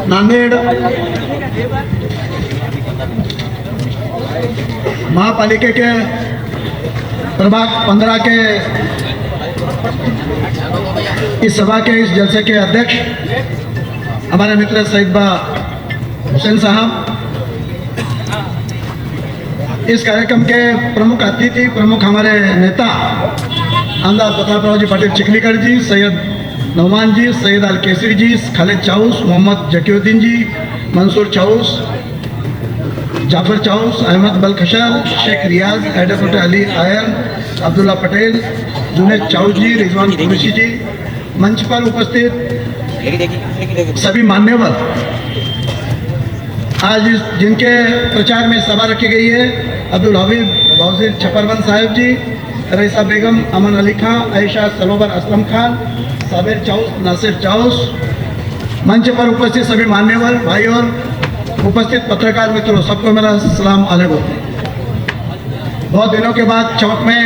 नांदेड़ महापालिका के प्रभाग 15 के इस सभा के इस जलसे के अध्यक्ष हमारे मित्र सईद बा हुसैन साहब, इस कार्यक्रम के प्रमुख अतिथि, प्रमुख हमारे नेता आमदार प्रतापराव जी पाटिल चिखलीकर जी, सैयद नौमान जी, सैयद अल केसरी जी, खालिद चाउस, मोहम्मद जकीउद्दीन जी, मंसूर चाउस, जाफर चाउस, अहमद बलखशर, शेख रियाज, एडवोकेट अली आयर, अब्दुल्ला पटेल, जुनेद चाउस जी, रिजवान कुरैशी जी, मंच पर उपस्थित सभी मान्यवर, आज जिनके प्रचार में सभा रखी गई है, अब्दुल हबीब बौजीर छपरवन साहिब जी, रईसा बेगम, अमन अली खान, आयशा सलोबर असलम खान, साबिर चाउस, नासिर चाउस, मंच पर उपस्थित सभी मान्यवर भाई और उपस्थित पत्रकार मित्रों, सबको मेरा सलाम अलैकुम। बहुत दिनों के बाद चौक में,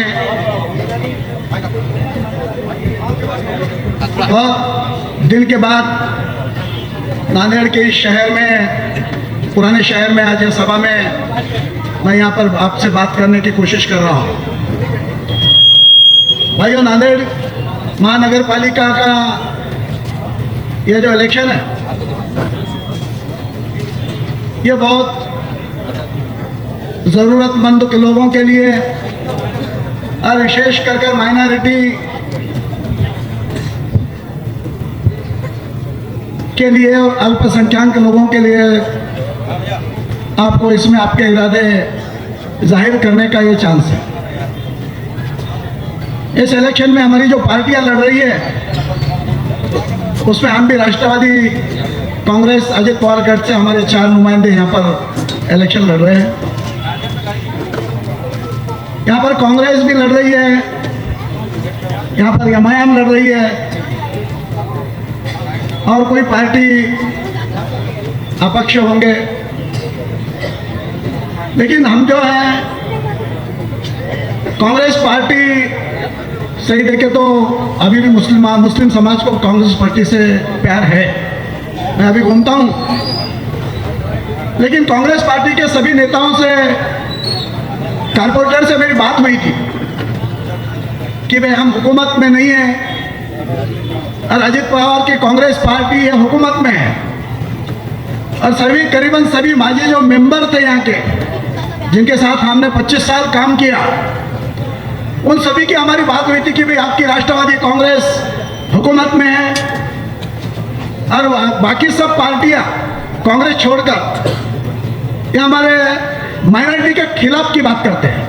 बहुत दिन के बाद नांदेड़ के इस शहर में, पुराने शहर में आज सभा में मैं यहाँ पर आपसे बात करने की कोशिश कर रहा हूँ। भाइयों, नांदेड़ महानगर पालिका का ये जो इलेक्शन है, ये बहुत ज़रूरतमंद के लोगों के लिए और विशेष कर माइनॉरिटी के लिए और अल्पसंख्यक लोगों के लिए आपको इसमें आपके इरादे जाहिर करने का ये चांस है। इस इलेक्शन में हमारी जो पार्टियां लड़ रही है, उसमें हम भी राष्ट्रवादी कांग्रेस अजित पवार गढ़ से हमारे 4 नुमाइंदे यहाँ पर इलेक्शन लड़ रहे हैं। यहाँ पर कांग्रेस भी लड़ रही है, यहाँ पर एमआईएम लड़ रही है और कोई पार्टी अपक्ष होंगे। लेकिन हम जो है कांग्रेस पार्टी सही देखे तो अभी भी मुस्लिम समाज को कांग्रेस पार्टी से प्यार है। मैं अभी घूमता हूँ, लेकिन कांग्रेस पार्टी के सभी नेताओं से, कारपोरेटर से मेरी बात हुई थी कि भाई हम हुकूमत में नहीं हैं और अजित पवार की कांग्रेस पार्टी है हुकूमत में है, और सभी करीबन सभी माजी जो मेंबर थे यहाँ के, जिनके साथ हमने 25 साल काम किया, उन सभी की हमारी बात हुई थी कि भाई आपकी राष्ट्रवादी कांग्रेस हुकूमत में है और बाकी सब पार्टियां कांग्रेस छोड़कर ये हमारे माइनॉरिटी के खिलाफ की बात करते हैं।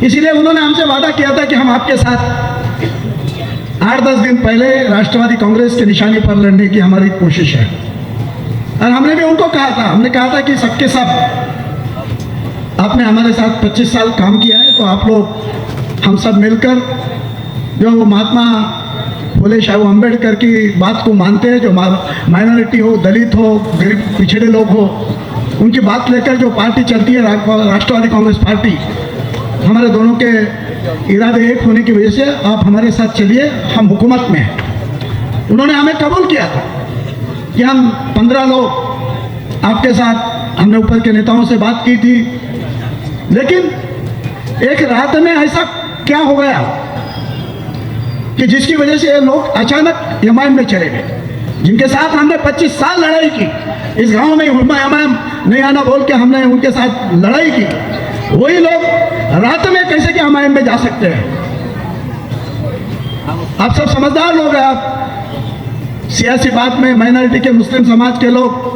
इसीलिए उन्होंने हमसे वादा किया था कि हम आपके साथ 8-10 दिन पहले राष्ट्रवादी कांग्रेस के निशानी पर लड़ने की हमारी कोशिश है। और हमने भी उनको कहा था, हमने कहा था कि सबके सब आपने हमारे साथ 25 साल काम किया है, तो आप लोग हम सब मिलकर जो महात्मा फुले शाहू अम्बेडकर की बात को मानते हैं, जो माइनॉरिटी हो, दलित हो, गरीब पिछड़े लोग हो, उनकी बात लेकर जो पार्टी चलती है राष्ट्रवादी कांग्रेस पार्टी, हमारे दोनों के इरादे एक होने की वजह से आप हमारे साथ चलिए, हम हुकूमत में हैं। उन्होंने हमें कबूल किया था कि हम 15 लोग आपके साथ, हमने ऊपर के नेताओं से बात की थी। लेकिन एक रात में ऐसा क्या हो गया कि जिसकी वजह से ये लोग अचानक एमआईएम में चले गए, जिनके साथ हमने 25 साल लड़ाई की। इस गांव में एमआईएम नहीं आना बोल के हमने उनके साथ लड़ाई की, वही लोग रात में कैसे कि एमआईएम में जा सकते हैं? आप सब समझदार लोग हैं। आप सियासी बात में माइनॉरिटी के मुस्लिम समाज के लोग,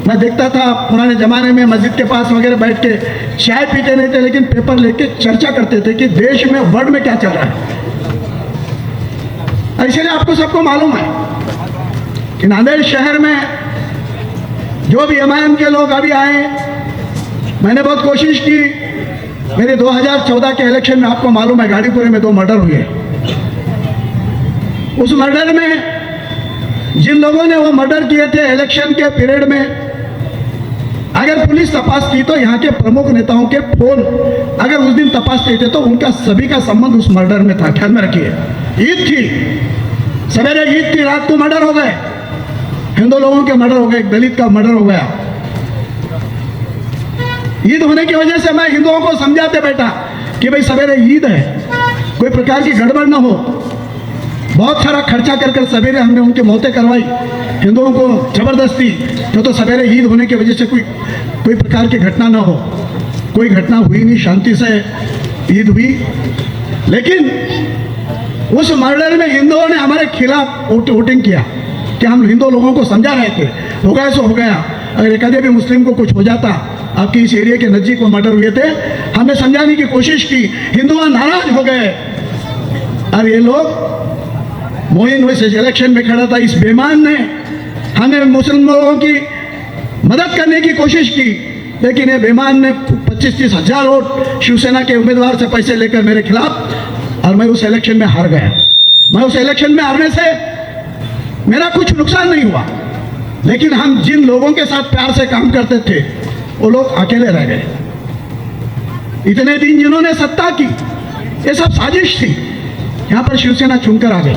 मैं देखता था पुराने ज़माने में मस्जिद के पास वगैरह बैठ के चाय पीते नहीं थे, लेकिन पेपर लेके चर्चा करते थे कि देश में, वर्ल्ड में क्या चल रहा है। इसलिए आपको सबको मालूम है कि नांदेड़ शहर में जो भी एमआईएम के लोग अभी आए, मैंने बहुत कोशिश की। मेरे 2014 के इलेक्शन में आपको मालूम है गाड़ीपुरे में 2 मर्डर हुए। उस मर्डर में जिन लोगों ने वो मर्डर किए थे इलेक्शन के पीरियड में, अगर पुलिस तपास की तो यहाँ के प्रमुख नेताओं के फोन अगर उस दिन तपासते थे तो उनका सभी का संबंध उस मर्डर में था। ख्याल में रखिए, ईद थी, सवेरे ईद थी, रात को मर्डर हो गए। हिंदू लोगों के मर्डर हो गए, एक दलित का मर्डर हो गया। ईद होने की वजह से मैं हिंदुओं को समझाते बैठा कि भाई सवेरे ईद है, कोई प्रकार की गड़बड़ ना हो। बहुत सारा खर्चा कर कर सवेरे हमने उनकी मौतें करवाई हिंदुओं को जबरदस्ती, तो सवेरे ईद होने की वजह से कोई प्रकार की घटना ना हो। कोई घटना हुई नहीं, शांति से ईद हुई। लेकिन उस मर्डर में हिंदुओं ने हमारे खिलाफ वोटिंग किया कि हम हिंदू लोगों को समझा रहे थे, हो गया सो हो गया। अगर एक आधे भी मुस्लिम को कुछ हो जाता, आपके इस एरिया के नज़दीक वो मर्डर हुए थे, हमने समझाने की कोशिश की, हिंदू नाराज हो गए। अब ये लोग मोइन वैसे इलेक्शन में खड़ा था, इस बेईमान ने हमें मुस्लिम लोगों की मदद करने की कोशिश की, लेकिन ये बेईमान ने 25-30 हज़ार वोट शिवसेना के उम्मीदवार से पैसे लेकर मेरे खिलाफ, और मैं उस इलेक्शन में हार गया। मैं उस इलेक्शन में हारने से मेरा कुछ नुकसान नहीं हुआ, लेकिन हम जिन लोगों के साथ प्यार से काम करते थे वो लोग अकेले रह गए। इतने दिन जिन्होंने सत्ता की, ये सब साजिश थी। यहाँ पर शिवसेना चुनकर आ गई।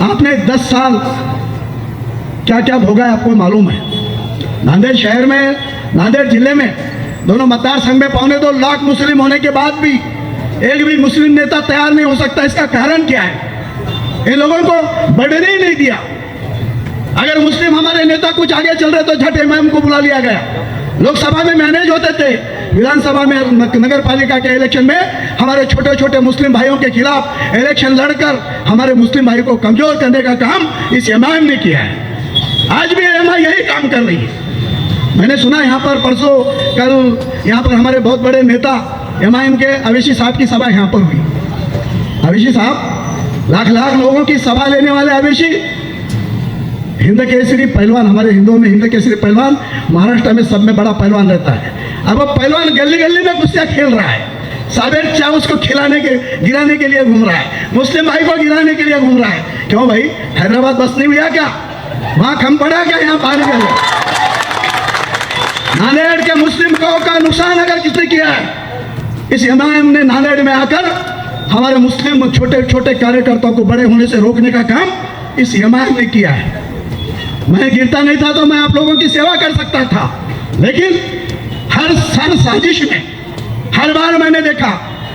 आपने 10 साल क्या क्या भोगा है, आपको मालूम है। नांदेड़ शहर में, नांदेड़ जिले में, दोनों मतदार संघ में 2.25 लाख मुस्लिम होने के बाद भी एक भी मुस्लिम नेता तैयार नहीं हो सकता। इसका कारण क्या है? इन लोगों को बढ़ने ही नहीं दिया। अगर मुस्लिम हमारे नेता कुछ आगे चल रहे तो झट इमाम को बुला लिया गया। लोकसभा में मैनेज होते थे, विधानसभा में, नगर पालिका के इलेक्शन में हमारे छोटे छोटे मुस्लिम भाइयों के खिलाफ इलेक्शन लड़कर हमारे मुस्लिम भाई को कमजोर करने का काम इस इमाम ने किया है। आज भी एमआई यही काम कर रही है। मैंने सुना यहाँ पर परसों कल यहाँ पर हमारे बहुत बड़े नेता एमआईएम के अवैसी साहब की सभा यहाँ पर हुई। अवैसी साहब लाख लाख लोगों की सभा लेने वाले अवैसी, हिंद केसरी पहलवान, हमारे हिंदुओं में हिंद केसरी पहलवान, महाराष्ट्र में सब में बड़ा पहलवान रहता है। अब वो पहलवान गली गली में कुश्तियाँ खेल रहा है, साबिर चाह उसको गिराने के लिए घूम रहा है, मुस्लिम भाई को गिराने के लिए घूम रहा है। क्यों भाई, हैदराबाद बस नहीं हुआ क्या? वहाँ खम पड़ा क्या? यहाँ पानी गया। नांदेड़ के मुस्लिम का नुकसान अगर किसने किया है, इस इमाम ने नांदेड़ में आकर हमारे मुस्लिम छोटे छोटे कार्यकर्ताओं को बड़े होने से रोकने का काम इस इमाम ने किया है। मैं गिरता नहीं था तो मैं आप लोगों की सेवा कर सकता था, लेकिन हर साजिश में हर बार मैंने देखा,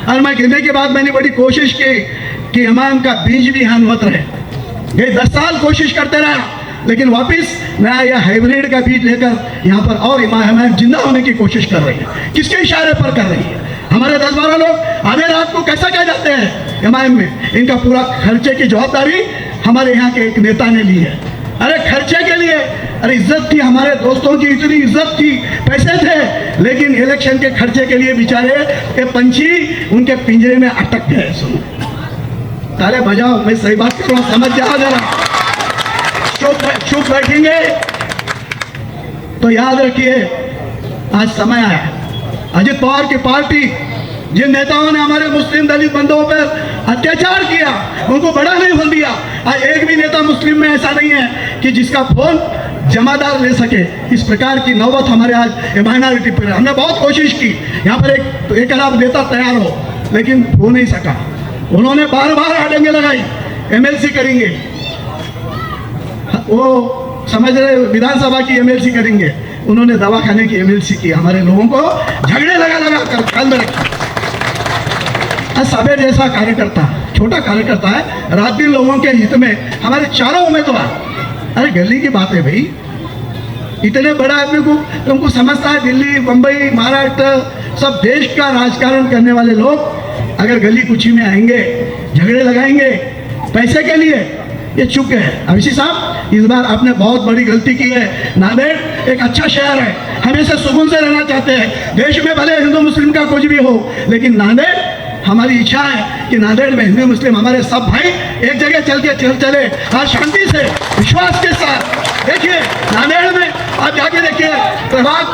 और मैं गिरने के बाद मैंने बड़ी कोशिश की कि इमाम का बीज भी हान मत रहे। ये 10 साल कोशिश करते रहा, लेकिन वापस नया यह हाइब्रिड का बीज लेकर यहाँ पर और इमाम जिंदा होने की कोशिश कर रही है। किसके इशारे पर कर रही है? हमारे 10-12 लोग आधे रात को कैसा कह जाते हैं इमाम में। इनका पूरा खर्चे की जवाबदारी हमारे यहाँ के एक नेता ने ली है। अरे खर्चे के लिए, अरे इज्जत थी, हमारे दोस्तों की इतनी इज्जत थी, पैसे थे, लेकिन इलेक्शन के खर्चे के लिए बेचारे ये पंछी उनके पिंजरे में अटक गए। सुनो, ताले बजाओ, मैं सही बात कर रहा हूँ, समझ जाओ जरा। चुप बैठेंगे तो याद रखिए आज समय आया। अजित पवार की पार्टी, जिन नेताओं ने हमारे मुस्लिम दलित बंधुओं पर अत्याचार किया, उनको बड़ा नहीं बोल दिया। आज एक भी नेता मुस्लिम में ऐसा नहीं है कि जिसका फोन जमादार ले सके। इस प्रकार की नौबत हमारे आज माइनॉरिटी पर। हमने बहुत कोशिश की यहाँ पर एक अलाप नेता तैयार हो, लेकिन हो नहीं सका। उन्होंने बार बार आडंगे लगाई, एमएलसी करेंगे, वो समझ रहे विधानसभा की एमएलसी करेंगे, उन्होंने दवाखाने की एमएलसी की। हमारे लोगों को झगड़े लगा कर ख्याल में रखा। साबिर जैसा कार्यकर्ता, छोटा कार्यकर्ता है, रात दिन लोगों के हित में हमारे चारों उम्मीदवार। अरे गली की बात है भाई, इतने बड़ा आदमी को तुमको समझता है, दिल्ली, मुंबई, महाराष्ट्र, सब देश का राजकारण करने वाले लोग अगर गली कुची में आएंगे, झगड़े लगाएंगे पैसे के लिए, ये चुप है। अभिषेक साहब, इस बार आपने बहुत बड़ी गलती की है। नांदेड़ एक अच्छा शहर है, हम इसे सुकून से रहना चाहते हैं। देश में भले हिंदू मुस्लिम का कुछ भी हो, लेकिन नांदेड़, हमारी इच्छा है कि नांदेड़ में हिंदू मुस्लिम हमारे सब भाई एक जगह चले और शांति से, विश्वास के साथ। देखिए नांदेड़ में आप जाके देखिए, प्रभाग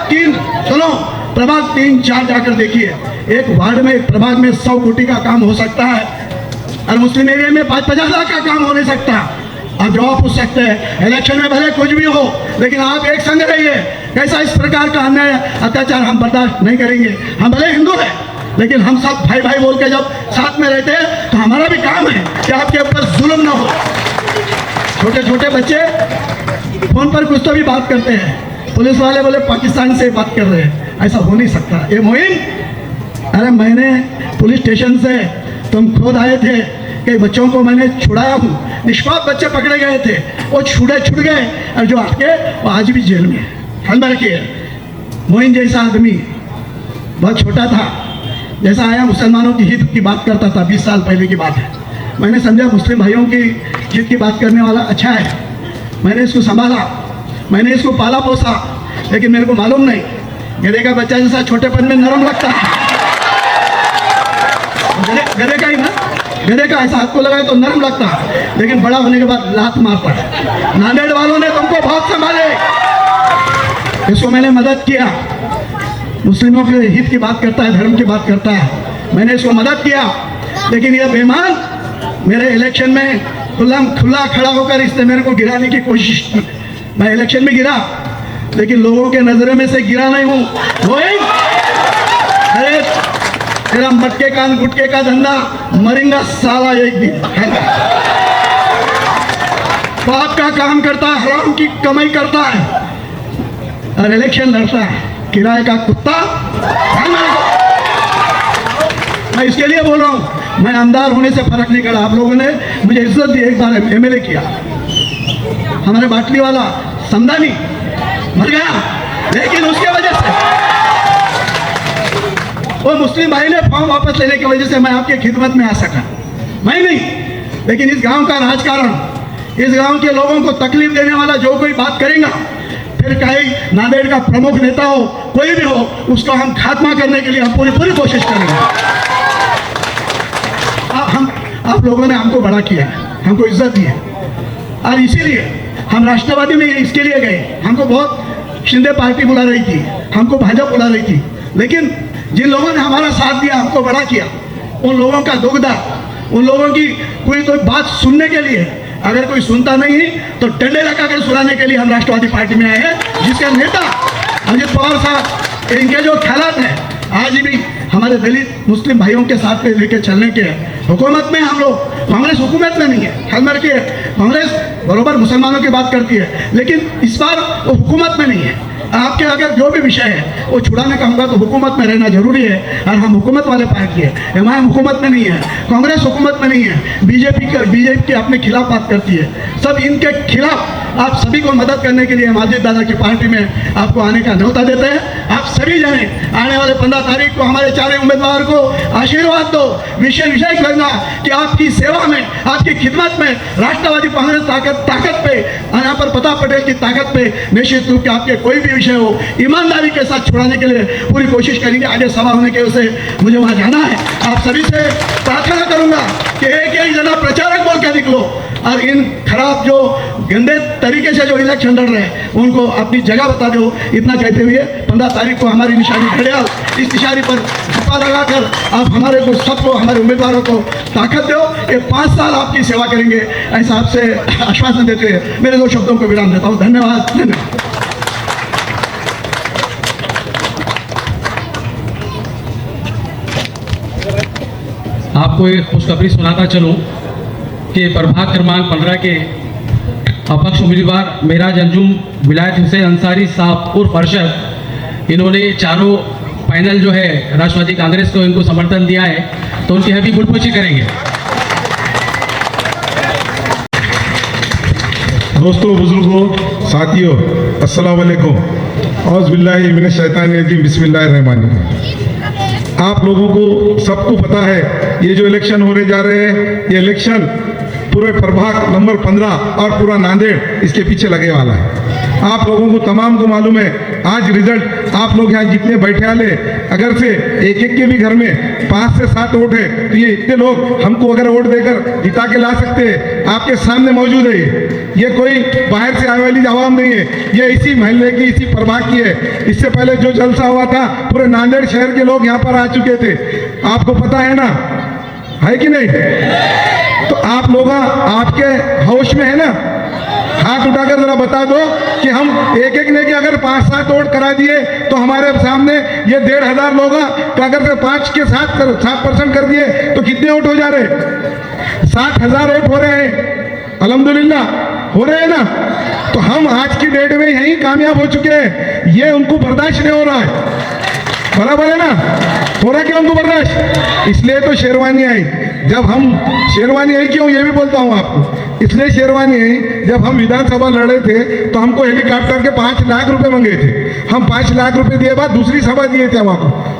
3, सुनो, प्रभाग 3, 4 जाकर देखिए। एक वार्ड में, एक प्रभाग में 100 कोटी का काम हो सकता है, और मुस्लिम एरिया में 50 लाख का काम हो नहीं सकता। आप जवाब पूछ सकते हैं, इलेक्शन में भले कुछ भी हो, लेकिन आप एक संग रहिए। कैसा इस प्रकार का अन्याय अत्याचार हम बर्दाश्त नहीं करेंगे। हम भले हिंदू हैं, लेकिन हम सब भाई भाई बोल के जब साथ में रहते हैं तो हमारा भी काम है कि आपके ऊपर जुल्म ना हो। छोटे छोटे बच्चे फोन पर कुछ तो भी बात करते हैं, पुलिस वाले बोले पाकिस्तान से बात कर रहे हैं, ऐसा हो नहीं सकता। ये मोइन, अरे मैंने पुलिस स्टेशन से, तुम खुद आए थे, कई बच्चों को मैंने छुड़ाया हूँ, निष्पाप बच्चे पकड़े गए थे, वो छुट गए, और जो आके वो आज भी जेल में है। ध्यान रखिए, मोइन जैसा आदमी बहुत छोटा था, जैसा आया मुसलमानों की हित की बात करता था, 20 साल पहले की बात है। मैंने समझा मुस्लिम भाइयों की हित की बात करने वाला अच्छा है, मैंने इसको संभाला, मैंने इसको पाला पोसा, लेकिन मेरे को मालूम नहीं, गधे का बच्चा जैसा छोटेपन में नरम लगता है, गधे का ही ना, गधे का ऐसा हाथ को लगाए तो नरम लगता है, लेकिन बड़ा होने के बाद लात मारता है। नांदेड़ वालों ने तुमको बहुत संभाले, इसको मैंने मदद किया, मुस्लिमों के हित की बात करता है, धर्म की बात करता है, मैंने इसको मदद किया, लेकिन यह बेईमान मेरे इलेक्शन में खुला खड़ा होकर इसने मेरे को गिराने की कोशिश की। मैं इलेक्शन में गिरा, लेकिन लोगों के नजरों में से गिरा नहीं हूँ। अरे तेरा मटके का गुटके का धंधा मरेगा साला एक दिन, पाप का काम करता है, हराम की कमाई करता है और इलेक्शन लड़ता है, किराए का कुत्ता। मैं इसके लिए बोल रहा हूँ, मैं आमदार होने से फर्क नहीं पड़ा, आप लोगों ने मुझे इज्जत दी, एक बार एमएलए किया, हमारे बाटली वाला समदानी मर गया, लेकिन उसके वजह से वो मुस्लिम भाई ने फॉर्म वापस लेने की वजह से मैं आपके खिदमत में आ सका, मैं नहीं, लेकिन इस गांव का राजकारण, इस गांव के लोगों को तकलीफ देने वाला जो कोई बात करेगा, फिर कहीं नांदेड़ का प्रमुख नेता हो, कोई भी हो, उसको हम खात्मा करने के लिए हम पूरी कोशिश करेंगे। आप लोगों ने हमको बड़ा किया है, हमको इज्जत दी है, और इसीलिए हम राष्ट्रवादी में इसके लिए गए। हमको बहुत शिंदे पार्टी बुला रही थी, हमको भाजपा बुला रही थी, लेकिन जिन लोगों ने हमारा साथ दिया, हमको बड़ा किया, उन लोगों का दुगदा, उन लोगों की कोई बात सुनने के लिए, अगर कोई सुनता नहीं तो डंडे लगाकर सुनाने के लिए हम राष्ट्रवादी पार्टी में आए हैं, जिसके नेता अजित पवार साहब, इनके जो ख्यालात हैं आज भी हमारे दलित मुस्लिम भाइयों के साथ में लेकर चलने के हुकूमत में हम लोग, कांग्रेस हुकूमत में नहीं है, ख्याल में रखिए, कांग्रेस बरोबर मुसलमानों की बात करती है, लेकिन इस बार वो हुकूमत में नहीं है। आपके अगर जो भी विषय है वो छुड़ाने का होगा तो हुकूमत में रहना जरूरी है, और हम हुकूमत वाले पार्टी है, एमआईएम हुकूमत में नहीं है, कांग्रेस हुकूमत में नहीं है, बीजेपी के अपने खिलाफ बात करती है, सब इनके खिलाफ आप सभी को मदद करने के लिए माजिद दादा की पार्टी में आपको आने का न्योता देते हैं। आप सभी जाने आने वाले 15 तारीख को हमारे चारों उम्मीदवार को आशीर्वाद दो, विषय करना कि आपकी सेवा में, आपकी खिदमत में राष्ट्रवादी कांग्रेस ताकत पे, यहाँ पर प्रताप पटेल की ताकत पे निश्चित रूप से आपके कोई भी विषय हो ईमानदारी के साथ छुड़ाने के लिए पूरी कोशिश करेंगे। आगे सभा होने के वजह से मुझे वहाँ जाना है, आप सभी से प्रार्थना करूँगा कि एक जना प्रचारक बोल कर निकलो, और इन खराब जो गंदे तरीके से जो इलेक्शन लड़ रहे हैं उनको अपनी जगह बता दो। इतना कहते हुए 15 तारीख को हमारी निशानी घड़ियाल, इस निशानी पर छुपा लगाकर आप हमारे को सबको, हमारे उम्मीदवारों को ताकत दो, ये 5 साल आपकी सेवा करेंगे, ऐसा आपसे आश्वासन देते हुए मेरे 2 शब्दों को विराम देता हूँ। धन्यवाद। आपको एक खुशखबरी सुनाता चलूं कि प्रभाग क्रमांक 15 के अपक्ष उम्मीदवार मेराज अंजुम विलायत हुसैन अंसारी साहब उर्फ अरशद, इन्होंने चारों पैनल जो है राष्ट्रवादी कांग्रेस को इनको समर्थन दिया है, तो उनकी हैप्पी गुडबुशी करेंगे। दोस्तों, बुजुर्गों, साथियों, अस्सलाम वालेकुम। औज़ बिल्लाहि मिनश शैतानिर रजीम, बिस्मिल्लाहिर रहमानिर रहीम। आप लोगों को सबको पता है ये जो इलेक्शन होने जा रहे हैं, ये इलेक्शन पूरे प्रभाग नंबर 15 और पूरा नांदेड़ इसके पीछे लगे वाला है। आप लोगों को तमाम को मालूम है, आज रिजल्ट आप लोग यहाँ जितने बैठे वाले, अगर से एक के भी घर में 5 से 7 वोट है तो ये इतने लोग हमको अगर वोट देकर जिता के ला सकते हैं, आपके सामने मौजूद है। ये कोई बाहर से आने वाली आवाम नहीं है, ये इसी महल्ले की, इसी प्रभाग की है। इससे पहले जो जलसा हुआ था पूरे नांदेड़ शहर के लोग यहाँ पर आ चुके थे, आपको पता है ना, है कि नहीं? तो आप लोग आपके होश में है ना, हाथ उठाकर जरा बता दो कि हम एक ने कि अगर 5-7 वोट करा दिए तो हमारे सामने ये 1,500 लोग, तो अगर से 5 के 7% कर दिए तो कितने वोट हो जा रहे? 60,000 वोट हो रहे हैं। अल्हम्दुलिल्लाह हो रहे हैं ना। तो हम आज की डेट में यही कामयाब हो चुके हैं, ये उनको बर्दाश्त नहीं हो रहा है। बराबर है ना, हो रहा क्या उनको बर्दाश्त? इसलिए तो शेरवानी आई। जब हम शेरवानी आई क्यों, ये भी बोलता हूँ आपको, इसलिए शेरवानी आई, जब हम विधानसभा लड़े थे तो हमको हेलीकॉप्टर के 5 लाख रुपए मांगे थे। हम 5 लाख रुपए दिए बाद दूसरी सभा दिए थे हमको।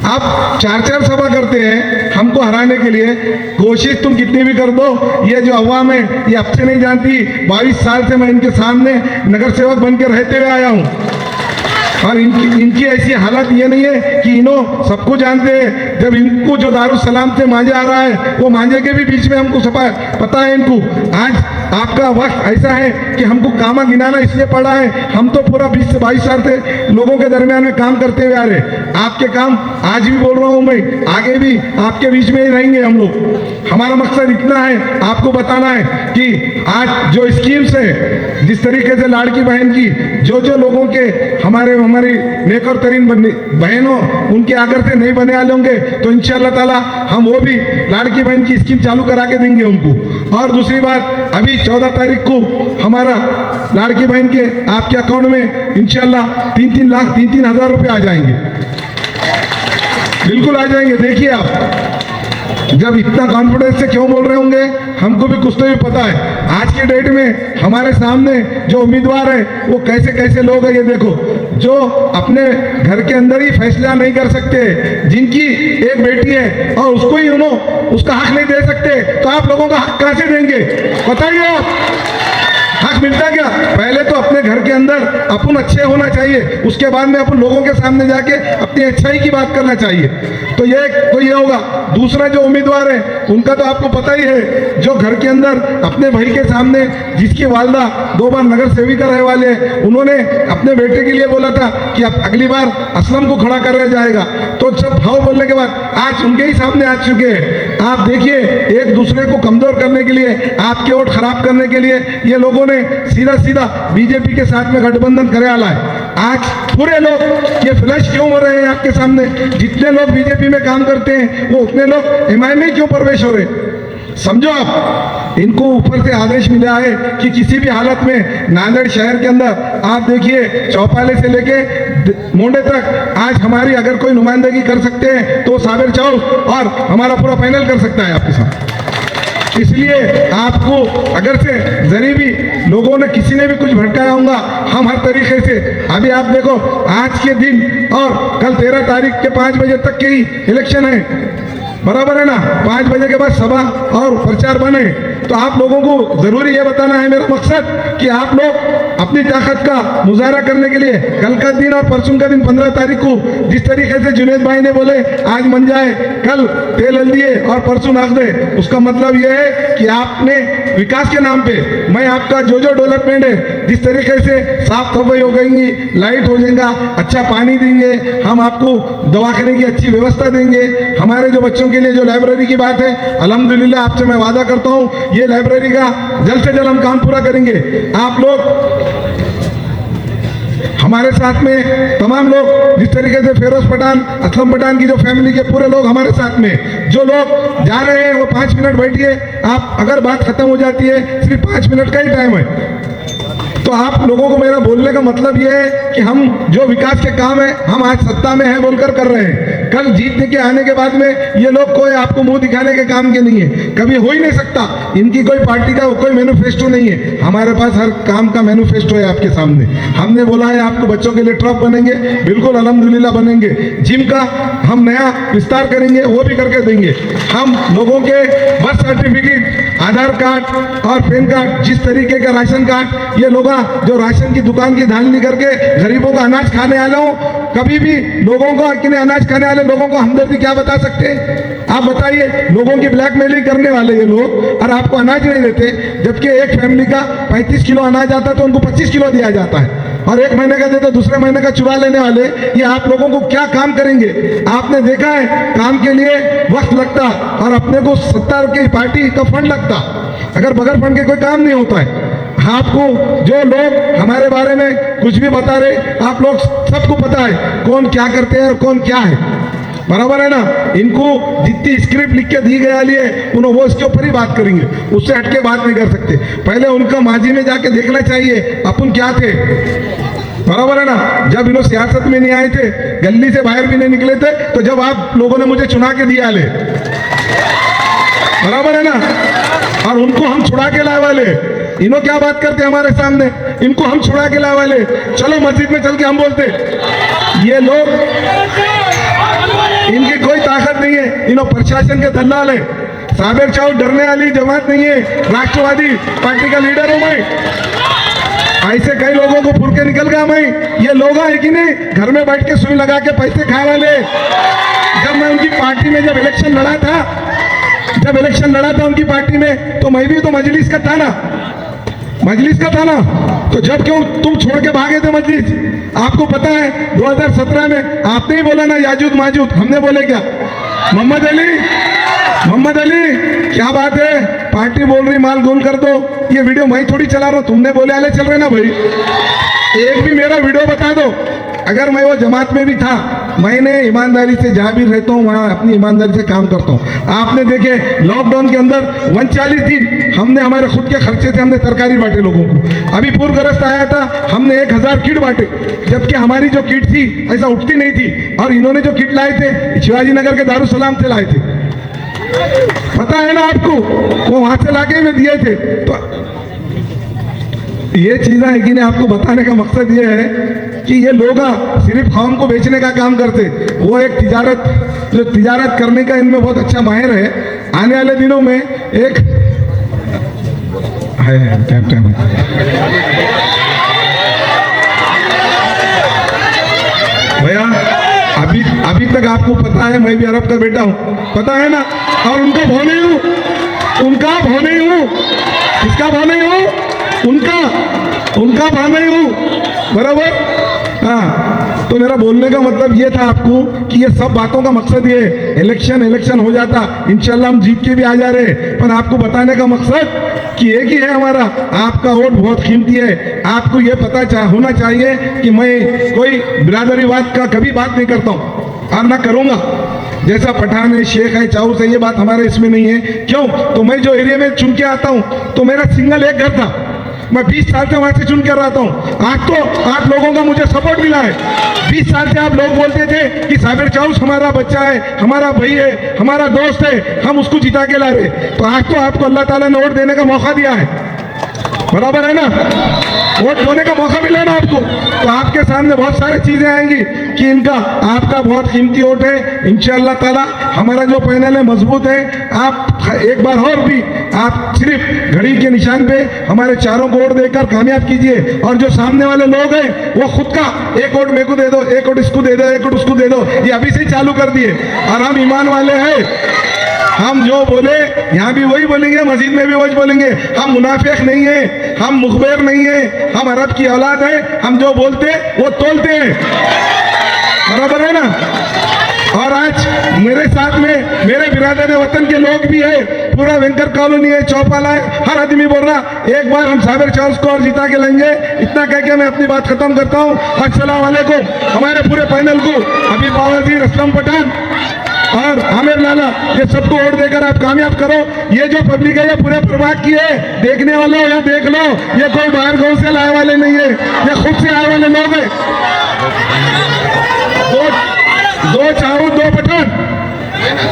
आप 4-4 सभा करते हैं हमको हराने के लिए। कोशिश तुम कितनी भी कर दो, ये जो अवाम है ये अब से नहीं जानती। 22 साल से मैं इनके सामने नगर सेवक बन के रहते हुए आया हूँ, और इनकी ऐसी हालत ये नहीं है कि इन्हों सबको जानते हैं। जब इनको जो दारुसलाम से मांझा आ रहा है, वो मांझे के भी बीच में हमको सफा पता है इनको। आज आपका वक्त ऐसा है कि हमको कामा गिनाना इसलिए पड़ा है, हम तो पूरा 20 से 22 साल से लोगों के दरमियान में काम करते हुए आ रहे। आपके काम आज भी बोल रहा हूँ मैं, आगे भी आपके बीच में ही रहेंगे हम लोग। हमारा मकसद इतना है आपको बताना है कि आज जो स्कीम्स है, जिस तरीके से लाड़की बहन की जो लोगों के हमारी नेकर तरीन बहनों उनके अगर से नहीं बने वाले होंगे, तो इंशाअल्लाह ताला हम वो भी लाड़की बहन की स्कीम चालू करा के देंगे उनको। और दूसरी बात, अभी 14 तारीख को हमारा लाड़की बहन के आपके अकाउंट में इंशाअल्लाह 3-3 लाख 3-3 हज़ार रुपये आ जाएंगे, बिल्कुल आ जाएंगे। देखिए आप जब इतना कॉन्फिडेंस से क्यों बोल रहे होंगे, हमको भी कुछ तो भी पता है। आज के डेट में हमारे सामने जो उम्मीदवार है वो कैसे कैसे लोग हैं, ये देखो, जो अपने घर के अंदर ही फैसला नहीं कर सकते, जिनकी एक बेटी है और उसको ही उसका हक नहीं दे सकते, तो आप लोगों का हक कहाँ से देंगे बताइए आप? हक मिलता क्या? पहले तो अपने घर के अंदर अपन अच्छे होना चाहिए, उसके बाद में अपन लोगों के सामने जाके अपनी अच्छाई की बात करना चाहिए। तो ये होगा। दूसरा जो उम्मीदवार है उनका तो आपको पता ही है, जो घर के अंदर अपने भाई के सामने, जिसकी वालदा 2 बार नगर सेविका रहे वाले हैं, उन्होंने अपने बेटे के लिए बोला था कि अब अगली बार असलम को खड़ा कर जाएगा, तो सब भाव बोलने के बाद आज उनके ही सामने आ चुके हैं। आप देखिए, एक दूसरे को कमजोर करने के लिए, आपके वोट खराब करने के लिए ये लोगों ने सीधा बीजेपी के साथ में गठबंधन करे आला है। आज पूरे लोग ये फ्लैश क्यों हो रहे हैं आपके सामने? जितने लोग बीजेपी में काम करते हैं वो उतने लोग एमआई में क्यों प्रवेश हो रहे? समझो आप, इनको ऊपर से आदेश मिला है कि किसी भी हालत में नांदेड़ शहर के अंदर आप देखिए, चौपाले से लेके मोंडे तक आज हमारी अगर कोई नुमाइंदगी कर सकते हैं तो साबिर चौक और हमारा पूरा पैनल कर सकता है आपके साथ। इसलिए आपको अगर से जरी भी लोगों ने किसी ने भी कुछ भटकाया होगा, हम हर तरीके से, अभी आप देखो आज के दिन और कल 13 तारीख के 5 बजे तक के ही इलेक्शन है, बराबर है ना। 5 बजे के बाद सभा और प्रचार बने, तो आप लोगों को जरूरी ये बताना है, मेरा मकसद कि आप लोग अपनी ताकत का मुजाहरा करने के लिए कल का दिन और परसों का दिन 15 तारीख को, जिस तरीके से जुनेद भाई ने बोले आज मन जाए, कल तेल हल्दिए और परसों नाक दे, उसका मतलब ये है कि आपने विकास के नाम पे, मैं आपका जो डेवलपमेंट है, जिस तरीके से साफ सफाई हो गई, लाइट हो जाएगा, अच्छा पानी देंगे, हम आपको दवाखाने की अच्छी व्यवस्था देंगे, हमारे जो बच्चों के लिए जो लाइब्रेरी की बात है, अल्हम्दुलिल्लाह आपसे मैं वादा करता हूँ ये लाइब्रेरी का जल्द से जल्द हम काम पूरा करेंगे। आप लोग हमारे साथ में, तमाम लोग, जिस तरीके से फिरोज पठान, असलम पठान की जो फैमिली के पूरे लोग हमारे साथ में, जो लोग जा रहे हैं वो 5 मिनट बैठिए, आप अगर बात खत्म हो जाती है, सिर्फ 5 मिनट का ही टाइम है। तो आप लोगों को मेरा बोलने का मतलब ये है कि हम जो विकास के काम है हम आज सत्ता में हैं बोलकर कर रहे हैं, कल जीतने के आने के बाद में ये लोग कोई आपको मुंह दिखाने के काम के नहीं है, कभी हो ही नहीं सकता। इनकी कोई पार्टी का कोई मैनिफेस्टो नहीं है, हमारे पास हर काम का मैनिफेस्टो है आपके सामने। हमने बोला है आपको बच्चों के लिए ट्रक बनेंगे, बिल्कुल अल्हम्दुलिल्लाह बनेंगे। जिम का हम नया विस्तार करेंगे, वो भी करके देंगे। हम लोगों के बर्थ सर्टिफिकेट, आधार कार्ड और पैन कार्ड, जिस तरीके का राशन कार्ड, ये लोग जो राशन की दुकान की धांधली करके गरीबों का अनाज खाने वाले हो, कभी भी लोगों को कितने अनाज खाने वाले लोगों को हमदर्दी क्या बता सकते हैं? आप बताइए, लोगों की ब्लैकमेलिंग करने वाले ये लोग, और आपको अनाज नहीं देते, जबकि एक फैमिली का 35 किलो अनाज आता तो उनको 25 किलो दिया जाता है, और 1 महीने का देते दूसरे महीने का चुरा लेने वाले ये आप लोगों को क्या काम करेंगे? आपने देखा है काम के लिए वक्त लगता और अपने को सत्ता की पार्टी का फंड लगता, अगर बगैर फंड के कोई काम नहीं होता है। आपको जो लोग हमारे बारे में कुछ भी बता रहे, आप लोग सबको पता है कौन क्या करते हैं और कौन क्या है। बराबर है ना। इनको जितनी स्क्रिप्ट लिख के दी गई है उन्होंने वो इसके ऊपर ही बात करेंगे, उससे हटके बात नहीं कर सकते। पहले उनका माजी में जाके देखना चाहिए अपन क्या थे। बराबर है ना। जब इन्होंने सियासत में नहीं आए थे, गली से बाहर भी नहीं निकले थे, तो जब आप लोगों ने मुझे चुना के दिया ले, बराबर है ना। और उनको हम छुड़ा के लाए वाले, इन्हों क्या बात करते हमारे सामने, इनको हम छुड़ा के लाए वाले। चलो मस्जिद में चल के हम बोलते ये लोग, इनकी कोई ताकत नहीं है, इन्हों प्रशासन के दलाल है। साबिर चाऊ डरने वाली जमात नहीं है, राष्ट्रवादी पार्टी का लीडर हूं मैं। ऐसे कई लोगों को फुल के निकल गया मैं। ये लोग है कि नहीं, घर में बैठ के सुई लगा के पैसे खाए वाले। जब मैं उनकी पार्टी में जब इलेक्शन लड़ा था उनकी पार्टी में, तो मैं भी तो मजलिस का था ना, तो जब क्यों तुम छोड़ के भागे थे मजलिस? आपको पता है 2017 में आपने ही बोला ना याजूद माजूद, हमने बोले क्या? मोहम्मद अली क्या बात है, पार्टी बोल रही माल गोल कर दो। ये वीडियो मैं थोड़ी चला रहा हूँ, तुमने बोले आले चल रहे ना भाई। एक भी मेरा वीडियो बता दो। अगर मैं वो जमात में भी था, मैंने ईमानदारी से जहाँ भी रहता हूँ वहाँ अपनी ईमानदारी से काम करता हूँ। आपने देखे लॉकडाउन के अंदर 39 दिन हमने हमारे खुद के खर्चे से हमने तरकारी बांटे लोगों को। अभी पूरग्रस्त आया था, हमने 1000 किट बांटे, जबकि हमारी जो किट थी ऐसा उठती नहीं थी। और इन्होंने जो किट लाए थे शिवाजी नगर के दारुसलाम से लाए थे, पता है ना आपको, वो वहां से लाके में दिए थे। तो ये चीजें है कि नहीं, आपको बताने का मकसद ये है कि ये लोग सिर्फ कौम को बेचने का काम करते, वो एक तिजारत करने का इनमें बहुत अच्छा माहिर है। आने वाले दिनों में एक टाइम भैया, अभी तक आपको पता है मैं भी अरब का बेटा हूँ, पता है ना। और उनका भाव नहीं हूँ, किसका भाव नहीं हूँ, उनका भाव नहीं हूँ, बराबर। हाँ, तो मेरा बोलने का मतलब ये था आपको कि ये सब बातों का मकसद ये इलेक्शन हो जाता, इंशाल्लाह हम जीत के भी आ जा रहे। पर आपको बताने का मकसद कि एक ही है हमारा, आपका वोट बहुत कीमती है। आपको ये पता होना चाहिए कि मैं कोई बिरादरीवाद का कभी बात नहीं करता हूँ और ना करूँगा। जैसा पठान है, शेख है, चाऊस है, ये बात हमारे इसमें नहीं है। क्यों? तो मैं जो एरिया में चुन के आता हूँ, तो मेरा सिंगल एक घर था, मैं 20 साल से वहां से चुन कर रहता हूँ। आज तो आप लोगों का मुझे सपोर्ट मिला है। 20 साल से आप लोग बोलते थे कि साबिर चाऊस हमारा बच्चा है, हमारा भाई है, हमारा दोस्त है, हम उसको जिता के ला रहे। तो आज तो आपको अल्लाह ताला ने वोट देने का मौका दिया है, बराबर है ना। वोट देने का मौका मिला ना आपको, तो आपके सामने बहुत सारी चीजें आएंगी कि इनका आपका बहुत कीमती वोट है। इंशाअल्लाह ताला हमारा जो पैनल है मजबूत है। आप एक बार और भी आप सिर्फ घड़ी के निशान पे हमारे चारों को वोट देकर कामयाब कीजिए। और जो सामने वाले लोग हैं वो खुद का एक वोट मेरे को दे दो, एक वोट इसको दे दो, एक वोट उसको दे दो, ये अभी से ही चालू कर दिए। और हम ईमान वाले हैं, हम जो बोले यहाँ भी वही बोलेंगे, मस्जिद में भी वही बोलेंगे। हम मुनाफिक नहीं है, हम मुखबिर नहीं है, हम अरब की औलाद है। हम जो बोलते वो तोलते हैं, बराबर है ना। और आज मेरे साथ में मेरे बिरादर वतन के लोग भी है, पूरा वेंकर कॉलोनी है, चौपाला है, हर आदमी बोल रहा एक बार हम साबिर चाऊस को और जिता के लेंगे। इतना कह के मैं अपनी बात खत्म करता हूँ। अस्सलाम वालेकुम। हमारे पूरे पैनल को अभी बावजीर असलम पठान और आमिर लाला, ये सबको वोट देकर आप कामयाब करो। ये जो पब्लिक है ये पूरे प्रभाग की है, देखने वालों यहाँ देख लो, ये कोई बाहर गांव से लाए वाले नहीं है, ये खुद से आए वाले लोग हैं। दो चारों दो पठान,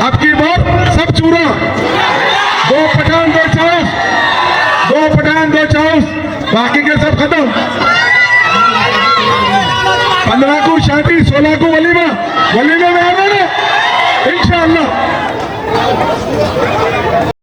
अब की बार सब चूरा, 2 पठान 2 चाऊस, 2 पठान 2 चाऊस, बाकी के सब खत्म। 15 को शादी, 16 को वलीमा में आना ना इंशाअल्लाह।